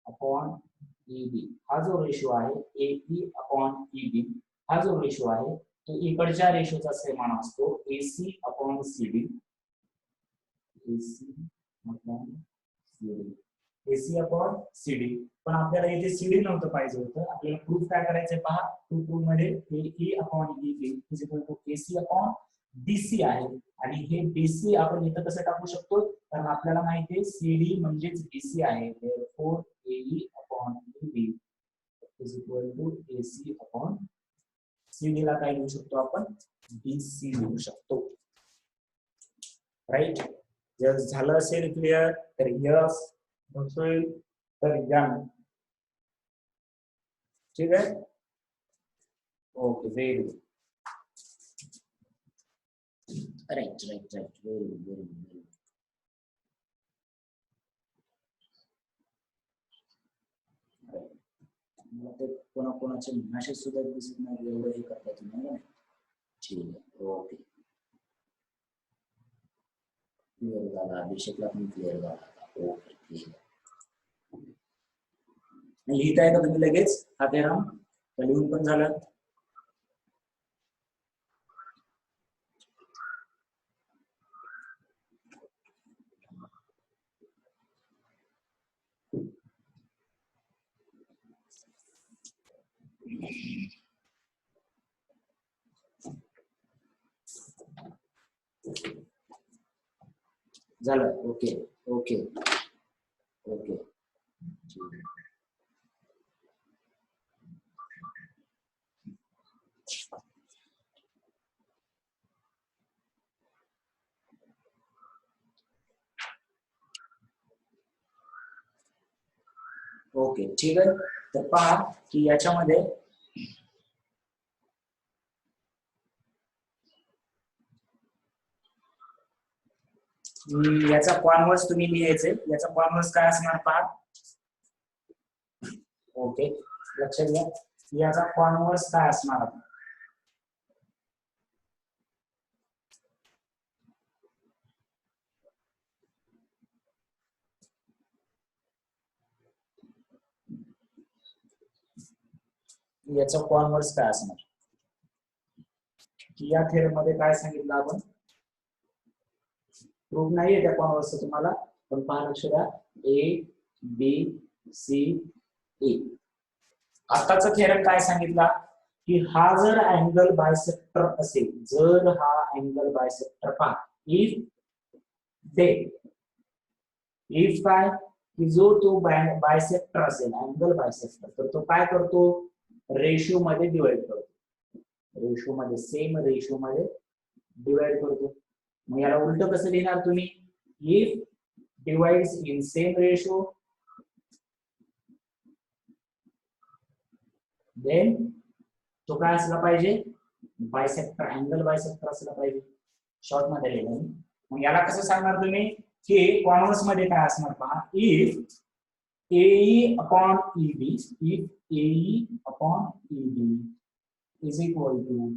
upon EB हा जो रेशो आहे, AE अपॉन EB हा जो रेशो आहे तो इकडच्या रेशोचा समान असतो, AC upon CD. AC upon CD, AC upon CD. पण आपल्याला इथे CD नव्हतं पाहिजे होतं. आपल्याला प्रूफ काय करायचंय पहा, प्रूफ मध्ये AE upon EB is equal to AC upon BC आहे. आणि हे BC आपण इथं कसं टाकू शकतो, कारण आपल्याला माहिती आहे CD म्हणजेच BC आहे. therefore AE upon EB is equal to AC upon CD ला काय लिहू शकतो आपण, BC लिहू शकतो. राईट. जर झालं असेल क्लिअर तर यस, नसेल तर या. ठीक आहे. Okay very good. Right right right very good very good. मला ते कोणाकोणाचे मेसेज सुद्धा दिसत नाही, एवढं हे करता तुम्ही. ठीक आहे. ओके क्लिअर झाला. अभिषेकला पण क्लिअर झाला. ओके ठीक आहे. लिहिताय का तुम्ही लगेच हा थेरम, लिहून पण झालं. झालं. ओके ओके ओके ओके ठीक आहे. तर पहा की याच्यामध्ये याचा कॉन्व्हर्स तुम्ही लिहायचे. याचा कॉन्व्हर्स काय असणार पहा. ओके लक्षात घ्या, याचा कॉन्व्हर्स काय असणार. याचा कॉन्व्हर्स काय असणार, की या थेरम मध्ये काय सांगितलं आपण, प्रूफ नाहीये त्या कॉन्व्हर्सचं तुम्हाला, पण पहा लक्ष द्या, ए बी सी ए. आताचा थेरम काय सांगितला, की हा जर अँगल बायसेक्टर असेल, जर हा अँगल बायसेक्टर पहा, इफ दे, इफ काय, की जो तो बायसेक्टर असेल, अँगल बायसेक्टर, तर तो काय करतो, रेशिओ मध्ये डिवाइड करतो, रेशिओ मध्ये, सेम रेशिओ मध्ये डिवाइड करतो. मग याला उलट कसं लिहिणार तुम्ही, if divides in same ratio then तो काय असला पाहिजे, बायसेक्टर, अँगल बायसेक्टर असला पाहिजे, शॉर्ट मध्ये लिहिलं. मग याला कसं सांगणार तुम्ही, की कॉन्व्हर्स मध्ये काय असणार पहा, if AE upon EB, if AE upon EB is equal to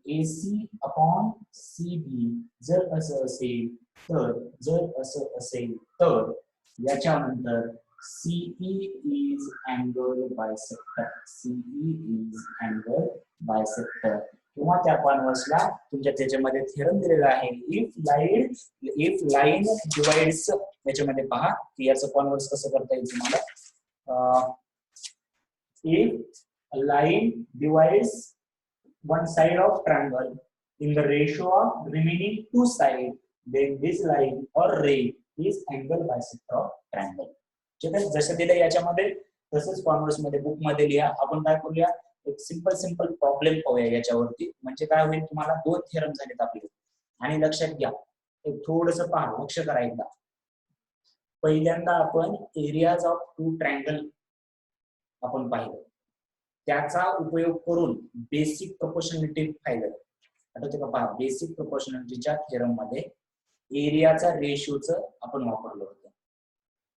AC upon CB, जर असं असेल तर, जर असं असेल तर याच्यानंतर CE is angle bisector, CE is angle bisector, किंवा त्या कॉन्व्हर्सला तुमच्या त्याच्यामध्ये थेरम दिलेला आहे, इफ लाईन डिवाइड्स, याच्यामध्ये पहा की याचं कॉन्व्हर्स कसं करता येईल तुम्हाला, if line divides one side of triangle in the ratio of remaining two sides, then this line or ray is angle bisector of triangle. ठीक आहे, जसं दिलं याच्यामध्ये तसंच कॉन्व्हर्स मध्ये बुक मध्ये लिहा. आपण काय करूया, एक सिंपल प्रॉब्लेम पाहूया याच्यावरती, म्हणजे काय होईल, तुम्हाला दोन थेरम झालेत आपले. आणि लक्षात घ्या, एक थोडस पहा, लक्ष करा एकदा. पहिल्यांदा आपण एरियाज ऑफ टू ट्रायंगल आपण पाहिलं, त्याचा उपयोग करून बेसिक प्रोपोर्शनॅलिटी पाहिलं, आठवते का, पहा बेसिक प्रोपोर्शनॅलिटीच्या थेरम मध्ये एरियाचा रेशोचं आपण वापरलं होतं.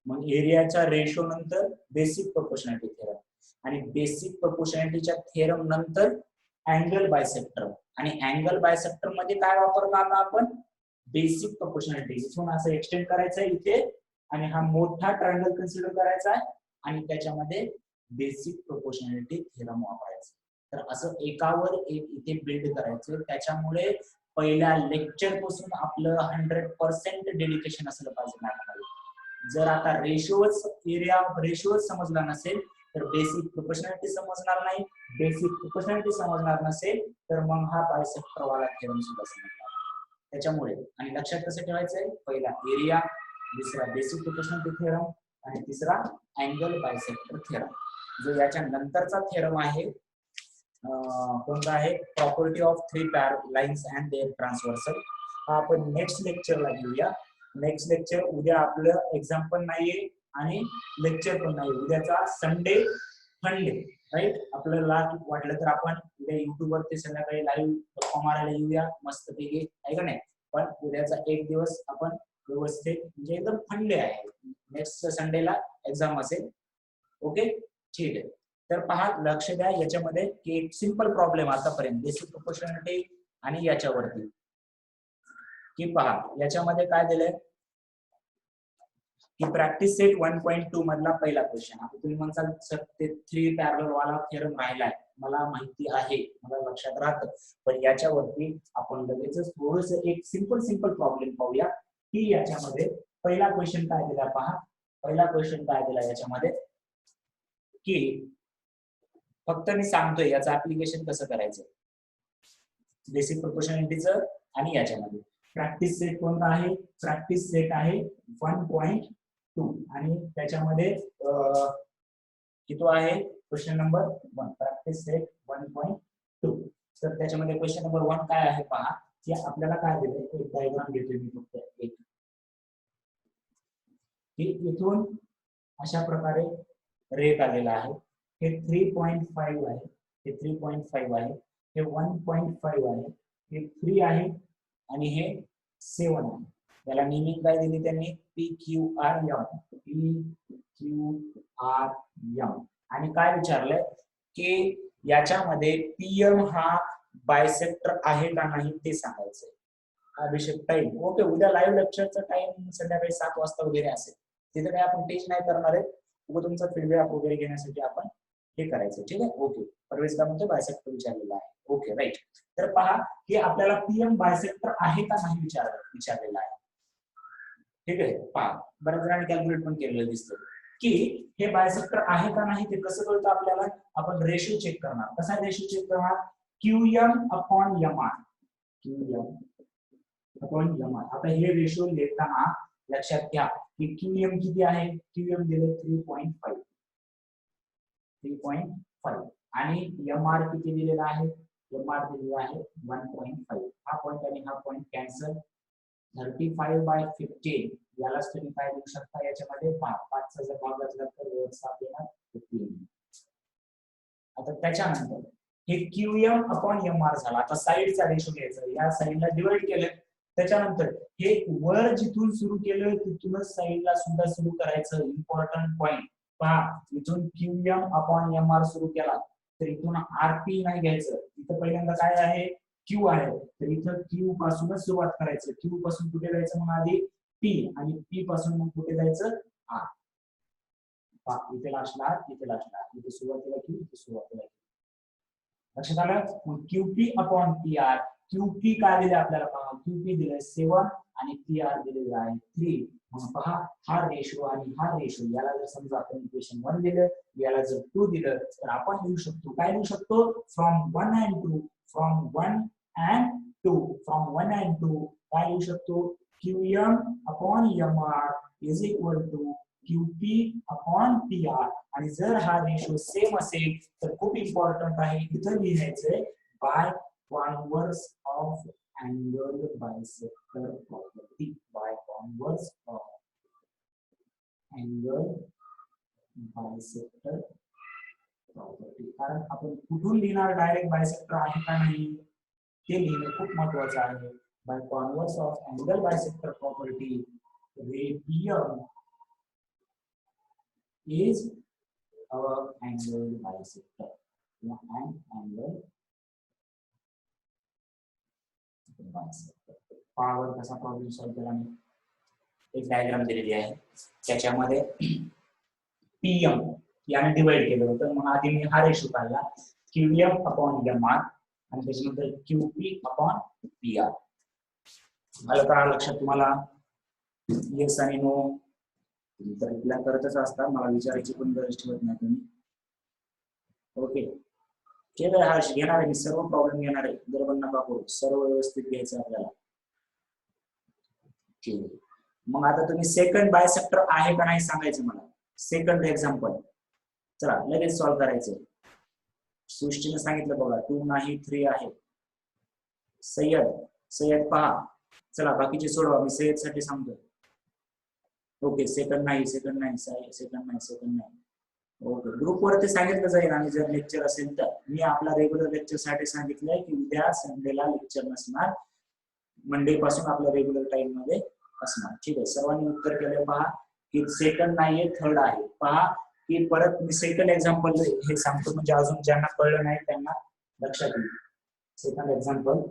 मग एरियाच्या रेशो नंतर बेसिक प्रोपोर्शनॅलिटी थेरम, आणि बेसिक प्रोपोर्शनॅलिटीच्या थेरम नंतर अँगल बायसेक्टर, आणि अँगल बायसेक्टर मध्ये काय वापरणार आपण, बेसिक प्रोपोर्शनॅलिटी. इथून असं एक्सटेंड करायचं इथे, आणि हा मोठा ट्रायंगल कन्सिडर करायचा आहे, आणि त्याच्यामध्ये बेसिक प्रोपोर्शनॅलिटी थेरम वापरायचं. तर असं एकावर एक इथे बिल्ड करायचं. त्याच्यामुळे पहिल्या लेक्चर पासून आपलं 100% डेडिकेशन असलं पाहिजे मॅथमध्ये. जर आता रेशोच, एरिया रेशोच समजला नसेल तर बेसिक प्रोपोर्शनॅलिटी समजणार नाही, बेसिक प्रोपोर्शनॅलिटी समजणार नसेल तर मग हा बायसेक्टर वाला थेरम सुद्धा समजणार. त्याच्यामुळे, आणि लक्षात कसं ठेवायचंय, पहिला एरिया, दुसरा बेसिक प्रोपोर्शनॅलिटी थेरम, आणि तिसरा अँगल बायसेक्टर थेरम. जो याच्या नंतरचा थेरम आहे कोणता आहे, property of three lines and their transversal, हा आपण नेक्स्ट लेक्चरला घेऊया. नेक्स्ट लेक्चर उद्या आपलं एक्झाम पण नाहीये आणि लेक्चर पण नाही, उद्याचा संडे फंडे, राईट. आपल्याला वाटलं तर आपण उद्या युट्यूब वरती संध्याकाळी लाईव्ह गप्पा मारायला येऊया मस्त पैकी, आहे का नाही. पण उद्याचा एक दिवस आपण व्यवस्थित, म्हणजे एकदम फंडे आहे, नेक्स्ट संडेला एक्झाम असेल. ओके, ठीक आहे. तर पहा, लक्ष द्या याच्यामध्ये, की एक सिंपल प्रॉब्लेम आतापर्यंत बेसिक प्रोपोर्शनॅलिटी आणि याच्यावरती, की पहा याच्यामध्ये काय दिलंय, की प्रॅक्टिस सेट 1.2 मधला पहिला क्वेश्चन. आता तुम्ही म्हणसाल सर ते 3 पॅरलल वाला थेरम राहिलाय, मला माहिती आहे, मला लक्षात राहतं, पण याच्यावरती आपण लगेच थोडस एक सिंपल प्रॉब्लेम पाहूया, की याच्यामध्ये पहिला क्वेश्चन काय दिला पहा. पहिला क्वेश्चन काय दिला याच्यामध्ये, की फक्त मी सांगतोय याचं ऍप्लिकेशन कसं करायचं बेसिक प्रोपोर्शनॅलिटीचं. आणि याच्यामध्ये प्रॅक्टिस सेट कोणता आहे, प्रॅक्टिस सेट आहे 1.2, आणि त्याच्यामध्ये किती आहे, क्वेश्चन नंबर 1, प्रॅक्टिस सेट 1.2. तर त्याच्यामध्ये क्वेश्चन नंबर 1 काय आहे पहा, की आपल्याला काय दिलंय, एक डायग्राम घेतोय मी फक्त एक, की इथून अशा प्रकारे रेट आलेला आहे. हे 3.5 आहे, हे 3.5 आहे, हे 1.5 आहे, हे 3 आहे, आणि हे 7 आहे. याला नेमिंग काय दिली त्यांनी, PQRM, PQRM. आणि काय विचारलंय, की याच्यामध्ये PM हा बायसेक्टर आहे का नाही ते सांगायचंय. अभिषेक टाइम, ओके, उद्या लाईव्ह लेक्चरचा टाइम संध्याकाळी 7 वाजता वगैरे असेल, तिथे काय आपण टेस्ट नाही करणार आहे, तुमचा फीडबॅक वगैरे घेण्यासाठी आपण हे करायचं. ठीक आहे, ओके. परवेज काय म्हणतो, बायसेक्टर विचारलेला आहे. Okay, right. तर पहा की आपल्याला पीएम बायसेक्टर आहे का नाही विचारलेला आहे. ठीक आहे, पहा बऱ्याच जणांनी कॅल्क्युलेट पण केलेलं दिसतं की हे बायसेक्टर आहे का नाही ते कसं कळतं आपल्याला. आपण रेशो चेक करणार. कसा रेशो चेक करणार, QM upon MR. QM upon MR. आता हे रेशो लिहिताना लक्षात घ्या की QM किती आहे, QM दिले 3.5 आणि MR किती दिलेला आहे, MR दिलेला आहे 1.5. हा पॉइंट आणि हा पॉइंट कॅन्सल. 35/15 यालाच तुम्ही काय लिहू शकता, याच्यामध्ये 5चा जर भाग घातला तर वरचा आपल्याला 15. आता त्याच्यानंतर हे QM अपॉन MR झाला. आता साइडचा रेशो घ्यायचा, या साइडला डिवाइड केलं. त्याच्यानंतर हे वर जिथून सुरू केलं तिथूनच साइडला सुद्धा सुरू करायचं. इम्पॉर्टंट पॉइंट पहा, इथून QM अपॉन MR सुरू केला तर इथून RP नाही घ्यायचं. इथं पहिल्यांदा काय आहे, Q आहे, तर इथं Q पासूनच सुरुवात करायचं. Q पासून कुठे जायचं म्हणून आधी P, आणि P पासून मग कुठे जायचं R. इथे लास्टला, इथे लास्टला, इथे सुरुवातीला Q, इथे सुरुवातीला Q. लक्षात आलं. मग QP अपॉन PR. QP काय दिले आपल्याला पहा, QP दिले 7 आणि PR दिलेला आहे 3. मग पहा हा रेशो आणि हा रेशो, याला जर समजा आपण इक्वेशन 1 दिलं, याला जर 2 दिलं तर आपण लिहू शकतो, काय लिहू शकतो, from 1 and 2, from 1 and 2, from 1 and 2 काय लिहू शकतो, QM upon MR is equal to QP upon PR. आणि जर हा रेशो सेम असेल तर खूप इम्पॉर्टंट आहे, इथं लिहायचंय by converse of angle bisector property. By converse of angle bisector property. कारण आपण कुठून लिहिणार, डायरेक्ट बायसेक्टर आहे का नाही ते लिहिणं खूप महत्वाचं आहे. By converse of angle bisector property, ray DN is our angle bisector. An angle bisector. पावर कसा प्रॉब्लेम सॉल्व केला मी, एक डायग्राम दिलेली आहे, त्याच्यामध्ये PM याने डिवाइड केलं होतं. मग आधी मी हा रेशो काढला QM अपॉन MR आणि त्याच्यानंतर QP अपॉन PR. मला काय लक्षात तुम्हाला, येस आणि नो तर रिप्लाय करतच असतात, मला विचारायची पण गरज ठेवत नाही तुम्ही. ओके, ठीक आहे. हर्ष घेणार आहे मी, सर्व प्रॉब्लेम घेणार आहे, गडबड नका करू, सर्व व्यवस्थित घ्यायचं आपल्याला. ठीक आहे, मग आता तुम्ही सेकंड बायसेक्टर आहे का नाही सांगायचं मला. सेकंड एक्झाम्पल चला लगेच सॉल्व करायचं. सृष्टीने सांगितलं बघा 2 नाही 3 आहे. सय्यद पहा, चला बाकीचे सोडवा, मी सय्यद साठी सांगतो. ओके, सेकंड नाही, सेकंड नाही, सेकंड नाही, सेकंड नाही. ओके, ग्रुप वरती सांगितलं जाईल आणि जर लेक्चर असेल तर. मी आपला रेग्युलर लेक्चर साठी सांगितलंय की उद्या संडेला लेक्चर नसणार, मंडे पासून आपल्या रेग्युलर टाइम मध्ये असणार. ठीक आहे, सर्वांनी उत्तर केलं पहा की सेकंड नाहीये, थर्ड आहे. पहा की परत मी सेकंड एक्झाम्पल हे सांगतो, म्हणजे अजून ज्यांना कळलं नाही त्यांना लक्षात येईल. सेकंड एक्झाम्पल,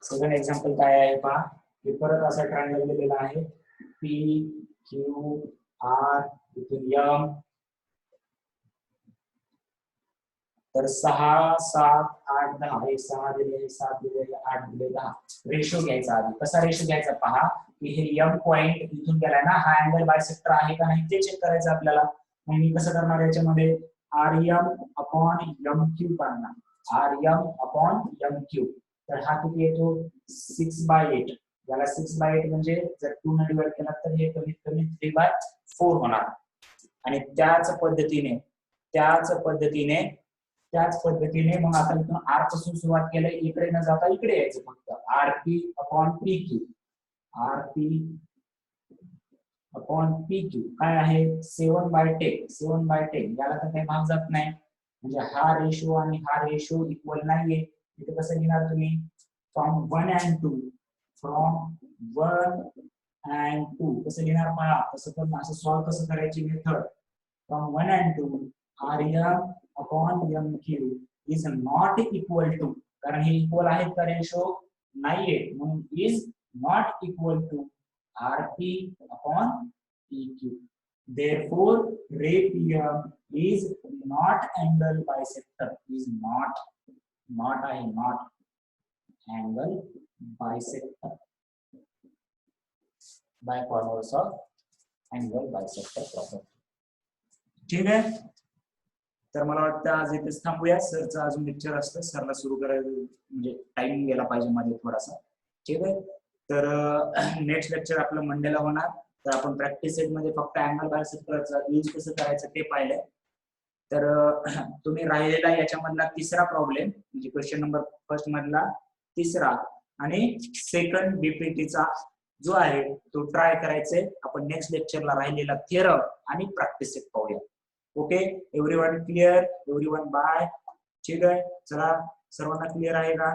सेकंड एक्झाम्पल काय आहे पहा, की परत असा ट्रायंगल दिलेला आहे, PQR इथून M, तर 6 7 8 10 हे 6 दिले, 7 दिले, 8 दिले, 10. रेशो घ्यायचा आधी. कसा रेशो घ्यायचा पहा की हे M पॉइंट इथून गेलाय ना, हा अँगल बायसेक्टर आहे का नाही ते चेक करायचं आपल्याला. मग मी कसं करणार, याच्यामध्ये RM अपॉन MQ काढणार, RM अपॉन MQ. तर हा किती येतो 6/8. याला 6/8 म्हणजे जर 2 ने डिवाइड केला तर हे कमीत कमी 3/4 होणार. आणि त्याच पद्धतीने मग आपण इथून R पासून सुरुवात केली, इकडे न जाता इकडे यायचं फक्त. RP upon PQ, RP upon PQ काय आहे 7/10. 7/10 याला तर काही भाग जात नाही, म्हणजे हा रेशो आणि हा रेशो इक्वल नाहीये. इथे कसं लिहिणार तुम्ही, फ्रॉम 1 and 2, फ्रॉम 1 and 2 कसं लिहिणार पहा. तसं पण असं सॉल्व कसं करायची मेथड, फ्रॉम 1 and 2 RM अपॉन MQ इज नॉट इक्वल टू, कारण हे इक्वल आहेत का रेशो नाहीये, म्हणून is not equal to RP upon PQ. therefore ray PM is not angle bisector, is not angle bisector by converse of angle bisector property. ठीक आहे, तर मला वाटतं आज इथेच थांबूया. सरचं अजून लेक्चर असतं, सरला सुरू करायला म्हणजे टाइम गेला पाहिजे मध्ये थोडासा. ठीक आहे, तर नेक्स्ट लेक्चर आपलं मंडेला होणार. तर आपण प्रॅक्टिस सेट मध्ये फक्त अँगल बायसेक्टरचा यूज कसं करायचं ते पाहिलंय. तर तुम्ही राहिलेला याच्यामधला तिसरा प्रॉब्लेम म्हणजे क्वेश्चन नंबर फर्स्ट मधला तिसरा आणि सेकंड बीपीटीचा जो आहे तो ट्राय करायचे. आपण नेक्स्ट लेक्चरला राहिलेला थिअरम आणि प्रॅक्टिस सेट पाहूया. Okay, everyone clear, everyone bye. ठीक आहे, चला सर्वांना क्लिअर आहे का?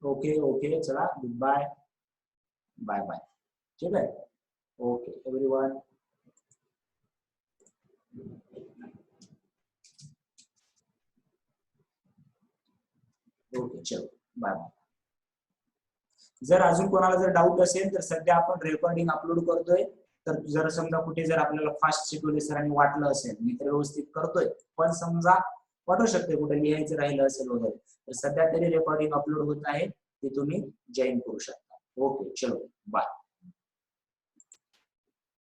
ओके ओके, चला गुड बाय, बाय बाय. ठीक आहे, ओके एव्हरीवन. ओके चलो बाय बाय. जर अजून कोणाला जर डाऊट असेल तर सध्या आपण रेकॉर्डिंग अपलोड करतोय. तर जर समजा कुठे जर आपल्याला फास्ट शिकवले सरांनी वाटलं असेल, मी तर व्यवस्थित करतोय, पण समजा वाटू शकते कुठे लिहायचं राहिलं असेल वगैरे, तर सध्या तरी रेकॉर्डिंग अपलोड होत आहे, ते तुम्ही जॉईन करू शकता. ओके चलो बाय.